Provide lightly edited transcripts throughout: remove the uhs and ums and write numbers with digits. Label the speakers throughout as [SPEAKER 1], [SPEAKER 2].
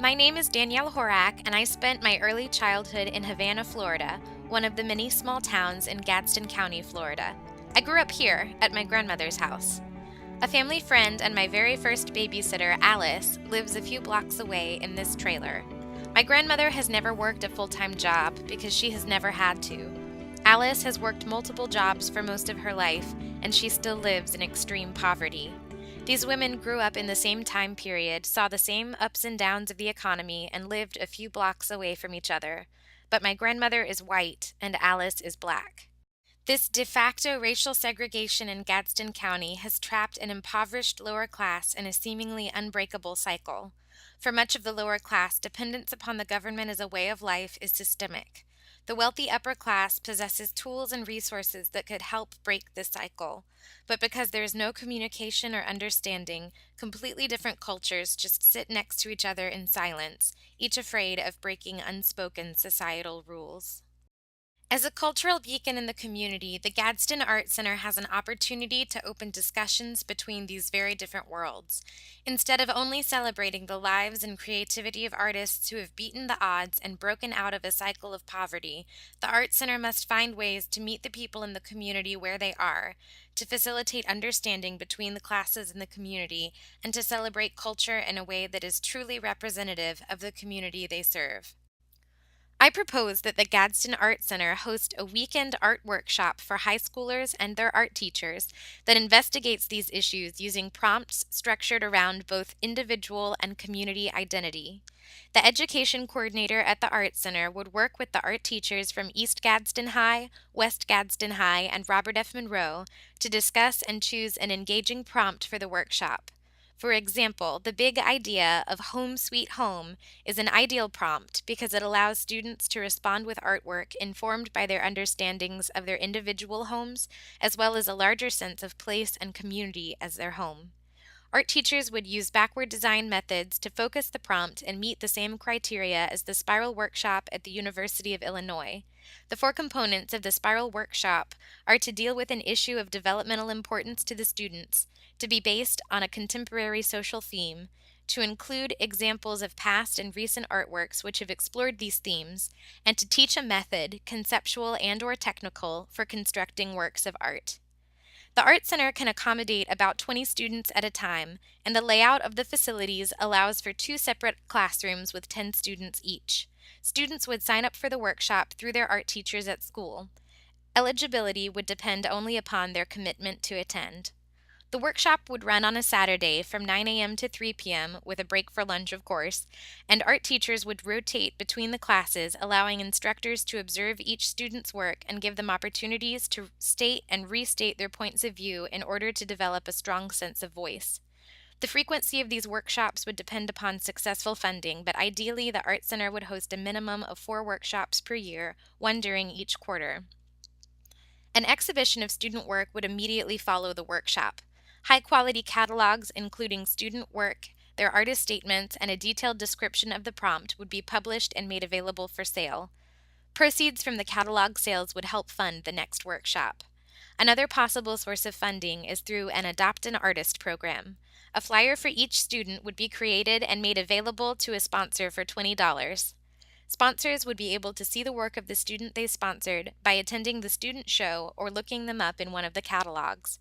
[SPEAKER 1] My name is Danielle Horak, and I spent my early childhood in Havana, Florida, one of the many small towns in Gadsden County, Florida. I grew up here at my grandmother's house. A family friend and my very first babysitter, Alice, lives a few blocks away in this trailer. My grandmother has never worked a full-time job because she has never had to. Alice has worked multiple jobs for most of her life, and she still lives in extreme poverty. These women grew up in the same time period, saw the same ups and downs of the economy, and lived a few blocks away from each other. But my grandmother is white and Alice is black. This de facto racial segregation in Gadsden County has trapped an impoverished lower class in a seemingly unbreakable cycle. For much of the lower class, dependence upon the government as a way of life is systemic. The wealthy upper class possesses tools and resources that could help break this cycle. But because there is no communication or understanding, completely different cultures just sit next to each other in silence, each afraid of breaking unspoken societal rules. As a cultural beacon in the community, the Gadsden Art Center has an opportunity to open discussions between these very different worlds. Instead of only celebrating the lives and creativity of artists who have beaten the odds and broken out of a cycle of poverty, the Art Center must find ways to meet the people in the community where they are, to facilitate understanding between the classes in the community, and to celebrate culture in a way that is truly representative of the community they serve. I propose that the Gadsden Art Center host a weekend art workshop for high schoolers and their art teachers that investigates these issues using prompts structured around both individual and community identity. The education coordinator at the Art Center would work with the art teachers from East Gadsden High, West Gadsden High, and Robert F. Monroe to discuss and choose an engaging prompt for the workshop. For example, the big idea of home sweet home is an ideal prompt because it allows students to respond with artwork informed by their understandings of their individual homes, as well as a larger sense of place and community as their home. Art teachers would use backward design methods to focus the prompt and meet the same criteria as the Spiral Workshop at the University of Illinois. The 4 components of the Spiral Workshop are to deal with an issue of developmental importance to the students, to be based on a contemporary social theme, to include examples of past and recent artworks which have explored these themes, and to teach a method, conceptual and/or technical, for constructing works of art. The Art Center can accommodate about 20 students at a time, and the layout of the facilities allows for 2 separate classrooms with 10 students each. Students would sign up for the workshop through their art teachers at school. Eligibility would depend only upon their commitment to attend. The workshop would run on a Saturday from 9 a.m. to 3 p.m., with a break for lunch, of course, and art teachers would rotate between the classes, allowing instructors to observe each student's work and give them opportunities to state and restate their points of view in order to develop a strong sense of voice. The frequency of these workshops would depend upon successful funding, but ideally the Art Center would host a minimum of 4 workshops per year, one during each quarter. An exhibition of student work would immediately follow the workshop. High-quality catalogs including student work, their artist statements, and a detailed description of the prompt would be published and made available for sale. Proceeds from the catalog sales would help fund the next workshop. Another possible source of funding is through an Adopt an Artist program. A flyer for each student would be created and made available to a sponsor for $20. Sponsors would be able to see the work of the student they sponsored by attending the student show or looking them up in one of the catalogs.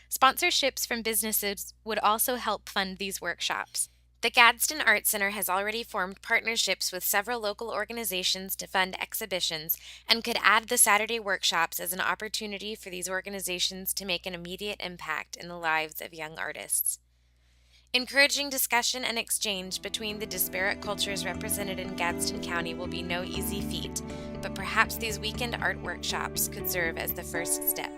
[SPEAKER 1] Sponsorships from businesses would also help fund these workshops. The Gadsden Art Center has already formed partnerships with several local organizations to fund exhibitions and could add the Saturday workshops as an opportunity for these organizations to make an immediate impact in the lives of young artists. Encouraging discussion and exchange between the disparate cultures represented in Gadsden County will be no easy feat, but perhaps these weekend art workshops could serve as the first step.